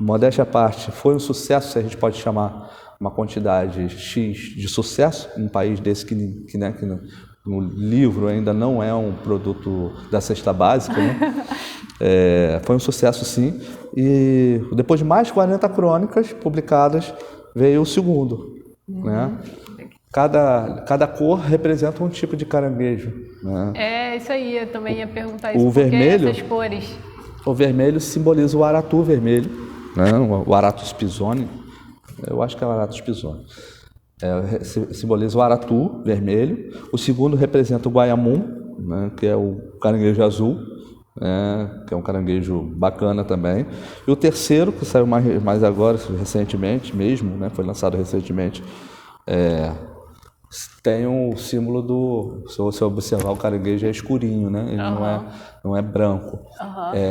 S2: modéstia à parte, foi um sucesso, se a gente pode chamar uma quantidade X de sucesso, num país desse que no livro ainda não é um produto da cesta básica, né? Foi um sucesso, sim. E depois de mais de 40 crônicas publicadas, veio o segundo, né? Cada cor representa um tipo de caranguejo. Né?
S1: Isso aí, eu também ia perguntar isso.
S2: O vermelho,
S1: essas cores?
S2: O vermelho simboliza o aratu vermelho, né? O Aratus pisoni. Eu acho que é o Aratus pisoni. Simboliza o aratu vermelho. O segundo representa o guaiamum, né? Que é o caranguejo azul, que é um caranguejo bacana também. E o terceiro, que saiu mais agora, recentemente mesmo, né? Foi lançado recentemente, tem o símbolo se você observar, o caranguejo é escurinho, né? Ele não é branco.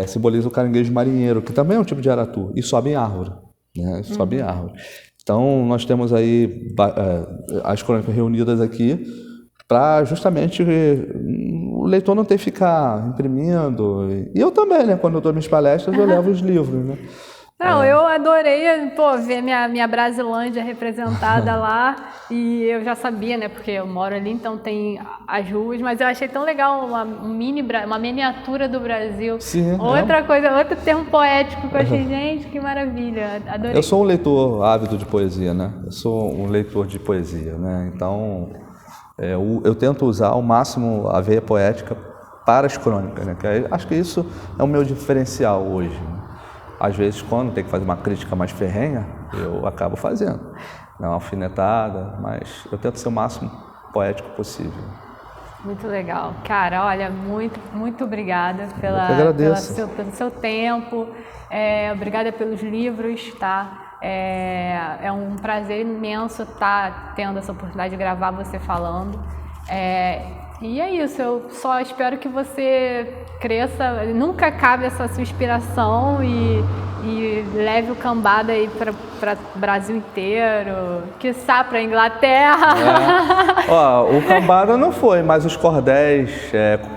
S2: Simboliza o caranguejo marinheiro, que também é um tipo de aratu, e sobe em árvore. Né? Sobe em árvore. Então, nós temos aí as crônicas reunidas aqui para justamente o leitor não ter que ficar imprimindo. E eu também, né? Quando eu dou minhas palestras, eu levo os livros, né?
S1: Não, eu adorei, ver minha Brasilândia representada lá, e eu já sabia, né, porque eu moro ali, então tem as ruas, mas eu achei tão legal uma miniatura do Brasil.
S2: Sim,
S1: outra coisa, outro termo poético que eu achei, gente, que maravilha, adorei.
S2: Eu sou um leitor ávido de poesia, né, eu sou um leitor de poesia, né, então eu tento usar ao máximo a veia poética para as crônicas, né, que acho que isso é o meu diferencial hoje, né? Às vezes, quando tem que fazer uma crítica mais ferrenha, eu acabo fazendo. Não uma alfinetada, mas eu tento ser o máximo poético possível.
S1: Muito legal. Cara, olha, muito, muito obrigada pelo seu tempo. Obrigada pelos livros, tá? É um prazer imenso estar tendo essa oportunidade de gravar você falando. E é isso, eu só espero que você cresça, nunca acabe essa sua inspiração e leve o Cambada aí para o Brasil inteiro, quiçá para a Inglaterra.
S2: O Cambada não foi, mas os cordéis,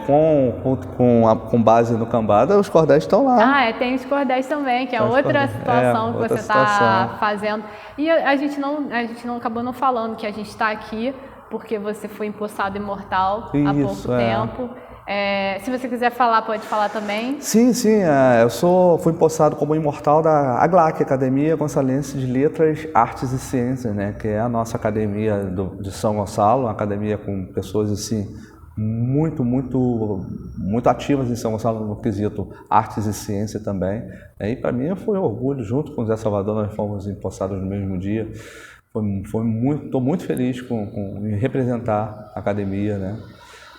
S2: com base no Cambada, os cordéis estão lá.
S1: Tem os cordéis também, que é outra situação que você está fazendo. E a gente não acabou não falando que a gente está aqui porque você foi empossado imortal há pouco tempo. Se você quiser falar, pode falar também.
S2: Sim, fui empossado como imortal da AGLAC, Academia Gonçalense de Letras, Artes e Ciências, né, que é a nossa academia de São Gonçalo, uma academia com pessoas assim muito ativas em São Gonçalo no quesito artes e ciência também. E para mim foi um orgulho, junto com o Zé Salvador, nós fomos empossados no mesmo dia. Estou muito feliz em representar a academia, né?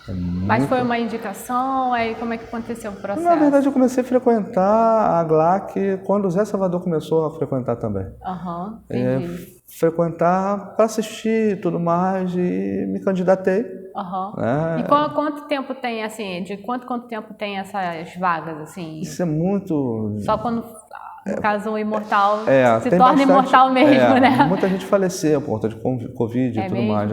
S1: Mas foi uma indicação? Aí como é que aconteceu o processo?
S2: Na verdade, eu comecei a frequentar a AGLAC quando o Zé Salvador começou a frequentar também.
S1: Entendi.
S2: Frequentar para assistir e tudo mais, e me candidatei.
S1: E quanto tempo tem, assim, de quanto tempo tem essas vagas, assim?
S2: Isso é muito...
S1: Só quando, no caso, o imortal se torna imortal mesmo, né?
S2: Muita gente faleceu por conta de Covid e tudo mais,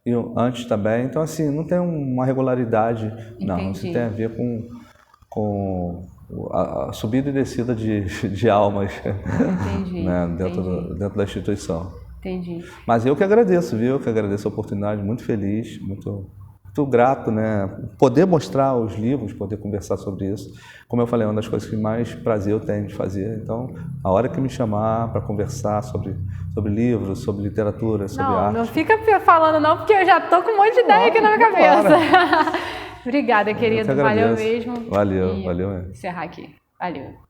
S2: e antes também. Então, assim, não tem uma regularidade, não. Isso tem a ver com a subida e descida de almas. Né, dentro da instituição.
S1: Entendi.
S2: Mas eu que agradeço, viu? Eu que agradeço a oportunidade, muito feliz, muito grato, né? Poder mostrar os livros, poder conversar sobre isso. Como eu falei, é uma das coisas que mais prazer eu tenho de fazer. Então, a hora que me chamar para conversar sobre livros, sobre literatura, sobre arte...
S1: Não fica falando não, porque eu já tô com um monte de ideia aqui na minha cabeça. Obrigada, querido. Valeu mesmo.
S2: Valeu.
S1: Encerrar aqui. Valeu.